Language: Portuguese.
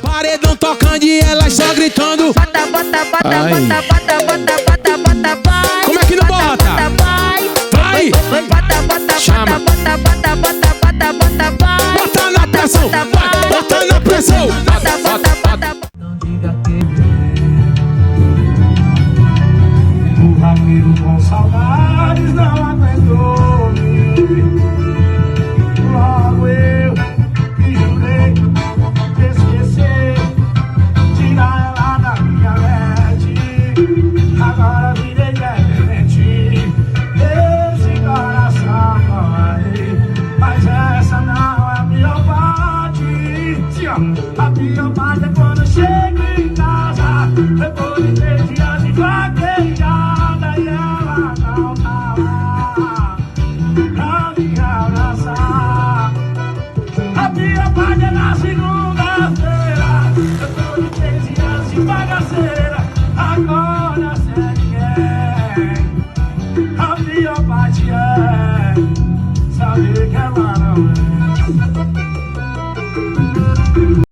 Paredão tocando e elas só gritando. Bota, bota, bota, bota, bota, bota, bota, bota, vai. Como é que não bota? Vai! Bota, bota, Chama. bota, bota, bota, bota, bota, vai. Bota na pressão! Vai! Bota na pressão! Bota, bota, bota. Não diga que o vaqueiro com saudades não aguentou me. Logo eu que jurei de esquecer, tirar ela da minha mente. Agora virei dependente desse coração, mas essa não é a pior parte. A pior parte é quando eu chego em casa, depois de 3 dias de vaquejada, e ela não tá lá pra me abraçar. A pior parte é na segunda-feira, depois de 3 dias de bagaceira, agora sem ninguém. A pior parte é saber que ela não é.